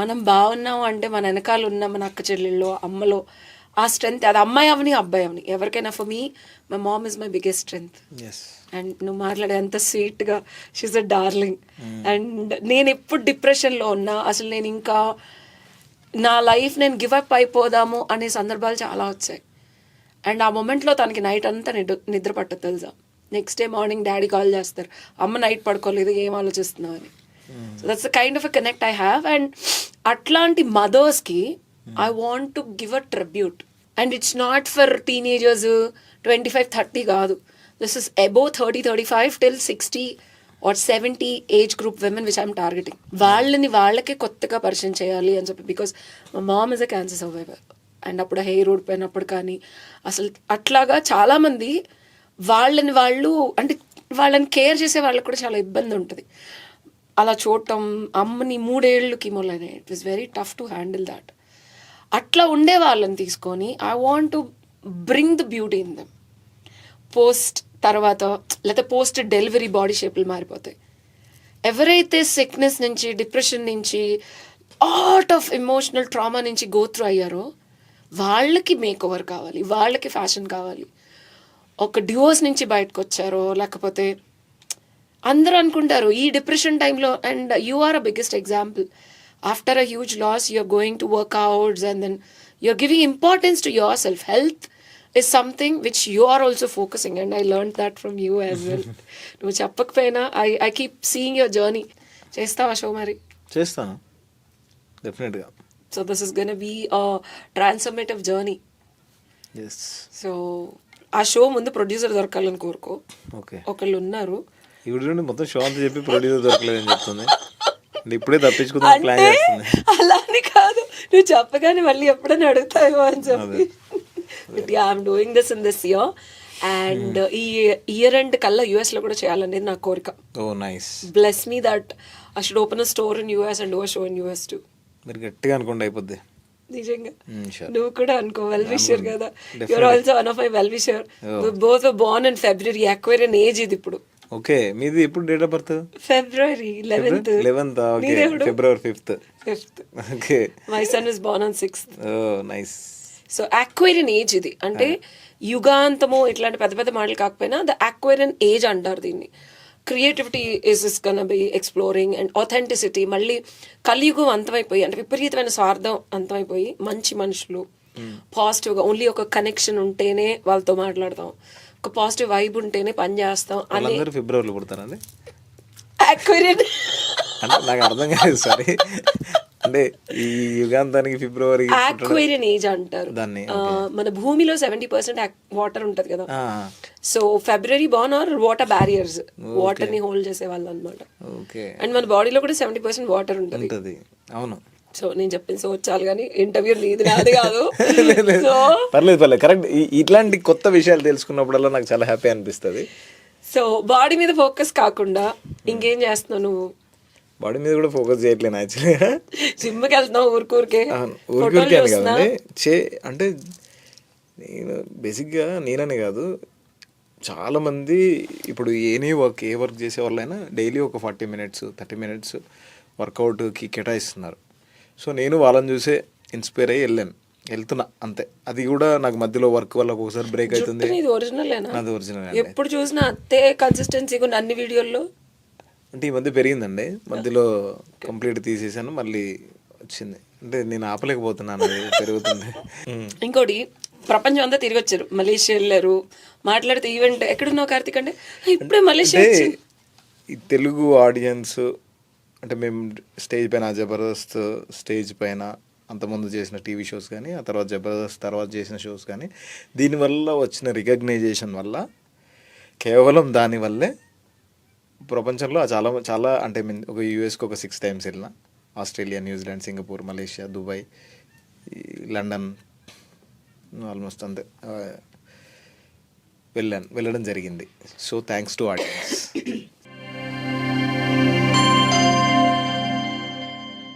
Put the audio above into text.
మనం బాగున్నాము అంటే మన వెనకాల ఉన్న మన అక్క చెల్లెళ్ళు అమ్మలో ఆ స్ట్రెంగ్త్, అది అమ్మాయి అవని అబ్బాయి అవని ఎవరికైనా. For me my mom is my biggest strength. And నువ్వు మాట్లాడే అంత స్వీట్గా, షీఈ్ అ డార్లింగ్. అండ్ నేను ఎప్పుడు డిప్రెషన్లో ఉన్నా, అసలు నేను ఇంకా నా లైఫ్ నేను గివ్ అప్ అయిపోదాము అనే సందర్భాలు చాలా వచ్చాయి. అండ్ ఆ మూమెంట్లో తనకి నైట్ అంతా నిద్ర పట్టదు తెలుసా. Next day morning daddy call చేస్తారు, అమ్మ నైట్ పడుకోలేదు, ఏం ఆలోచిస్తున్నావు అని. So that's the kind of a connect I have. And అట్లాంటి మదర్స్కి I want to give a tribute. And it's not for teenagers 25-30 కాదు. This is above 30-35 till 60 or 70 age group women which I'm targeting. వాళ్ళకే కొత్తగా పరిచయం చేయాలి అని చెప్పి. Because మా mom is a cancer survivor. And అప్పుడు హెయిర్ ఊడిపోయినప్పుడు కానీ అసలు అట్లాగా చాలామంది వాళ్ళని కేర్ చేసే వాళ్ళకి కూడా చాలా ఇబ్బంది ఉంటుంది. అలా చూడటం, అమ్మని 3 ఏళ్ళు కీమోలైనాయి. It was very tough to handle that. అట్లా ఉండే వాళ్ళని తీసుకొని I want to bring the beauty in them. Post తర్వాత లేకపోతే పోస్ట్ డెలివరీ బాడీ షేపులు మారిపోతాయి. ఎవరైతే సిక్నెస్ నుంచి, డిప్రెషన్ నుంచి, ఆర్ట్ ఆఫ్ ఎమోషనల్ ట్రామా నుంచి గో త్రూ అయ్యారో వాళ్ళకి మేక్ ఓవర్ కావాలి, వాళ్ళకి ఫ్యాషన్ కావాలి. ఒక డివోర్స్ నుంచి బయటకు వచ్చారో, లేకపోతే అందరూ అనుకుంటారు ఈ డిప్రెషన్ టైంలో. And you are a biggest example. After a huge loss you're going to workouts and then you're giving importance to your self. Health is something which you are also focusing, and I learned that from you as well. నువ్వు చెప్పకపోయినా I keep seeing your journey. చేస్తావా show మరి? చేస్తాను డెఫినెట్గా. So this is going to be a transformative journey. Yes. So ఆ show ముందు producer దొరకాలని కోరుకో. Okay, ఒకళ్ళు ఉన్నారు. ఇప్పుడు నుండి మొత్తం షో అంతా చెప్పి ప్రొడ్యూసర్ దొరకలేదని చెప్తుంది. ఇప్పుడే తప్పించుకుందాం ప్లాన్ చేస్తుంది. అలానే కాదు, నువ్వు చెప్పగానే మళ్ళీ ఎప్పుడైనా అడుగుతావో అని చెప్పి. But yeah, I'm doing this in this year. And ఈ ఇయర్ ఎండ్ కల్లా US లో కూడా చేయాలనేది నా కోరిక. Oh, nice. Bless me that I should open a store in US and do a show in US too. మీరు గట్టిగా అనుకోండి అయిపోద్ది. నిజంగా నువ్వు కూడా అనుకో. వెల్ విషర్ కదా, you're also one of my well wisher. Both were born in February. Aquarian age ఇది ఇప్పుడు. ఓకే, మీది ఎప్పుడు date of birth? February 11th. Okay, February 5th. Okay, my son is born on 6th. Oh nice. So aquarian age ఇది. అంటే యుగాంతము ఇట్లాంటి పెద్ద పెద్ద మాటలు కాకపోయినా ద అక్వేరియన్ ఏజ్ అంటారు దీన్ని. Creativity is gonna be exploring and authenticity. మళ్ళీ కలియుగం అంతమైపోయి, అంటే విపరీతమైన స్వార్థం అంతమైపోయి, మంచి మనుషులు పాజిటివ్గా ఓన్లీ ఒక కనెక్షన్ ఉంటేనే వాళ్ళతో మాట్లాడతాం, ఒక పాజిటివ్ వైబ్ ఉంటేనే పని చేస్తాం అని. ఫిబ్రవరిలో పుడతారండి అక్వేరియన్ అంటే నాకు అర్థం కాదు, సారీ. అంటే ఈ యుగాంతానికి ఫిబ్రవరి అక్వేరియన్ ఏజ్ అంటారు దాన్ని. మన భూమిలో 70% వాటర్ ఉంటది కదా. So February born are water barriers, water ని హోల్డ్ చేసే వాళ్ళు అనమాట. అండ్ మన బాడీలో కూడా 70% వాటర్ ఉంటుంది. అవును. సో నేను చెప్పింది సో చాలు, కానీ ఇంటర్వ్యూ నీది నాది కాదు. సో పర్లేదు కరెక్ట్. ఇట్లాంటి కొత్త విషయాలు తెలుసుకున్నప్పుడల్లా నాకు చాలా హ్యాపీ అనిపిస్తుంది. సో బాడీ మీద ఫోకస్ కాకుండా ఇంకేం చేస్తున్నావు నువ్వు? బాడీ మీద కూడా ఫోకస్ చేయట్లేను యాక్చువల్గా. జిమ్కి వెళ్తున్నావు ఊరికూరికే అని కదండి. అంటే నేను బేసిక్గా నేననే కాదు, చాలామంది ఇప్పుడు ఏ వర్క్ చేసే వాళ్ళైనా డైలీ ఒక 40 minutes 30 minutes వర్కౌట్కి కేటాయిస్తున్నారు. సో నేను వాళ్ళని చూసే ఇన్స్పైర్ అయ్యి వెళ్తున్నా అంతే. అది కూడా నాకు మధ్యలో వర్క్ వల్ల ఒకసారి బ్రేక్ అవుతుంది. అది ఒరిజినల్. ఎప్పుడు చూసినా అంతే కన్సిస్టెన్సీగా అన్ని వీడియోల్లో. అంటే ఈ మధ్య పెరిగిందండి, మధ్యలో కంప్లీట్ తీసేసాను, మళ్ళీ వచ్చింది. అంటే నేను ఆపలేకపోతున్నాను, అది పెరుగుతుంది. ఇంకోటి, ప్రపంచం అంతా తిరిగి వచ్చారు, మలేషియా వెళ్ళారు. మాట్లాడితే ఈవెంట్ ఎక్కడున్నావు కార్తిక్ అంటే ఇప్పుడే మలేషియా. ఈ తెలుగు ఆడియన్స్ అంటే మేము స్టేజ్ పైన జబర్దస్త్ స్టేజ్ పైన అంతకుముందు చేసిన టీవీ షోస్ కానీ, ఆ తర్వాత జబర్దస్త్ తర్వాత చేసిన షోస్ కానీ, దీనివల్ల వచ్చిన రికగ్నైజేషన్ వల్ల, కేవలం దానివల్లే ప్రపంచంలో చాలా చాలా అంటే ఒక యూఎస్కి ఒక 6 times వెళ్ళిన, Australia, New Zealand, Singapore, Malaysia, Dubai, London, almost అంతే వెళ్ళడం జరిగింది. So thanks to audience.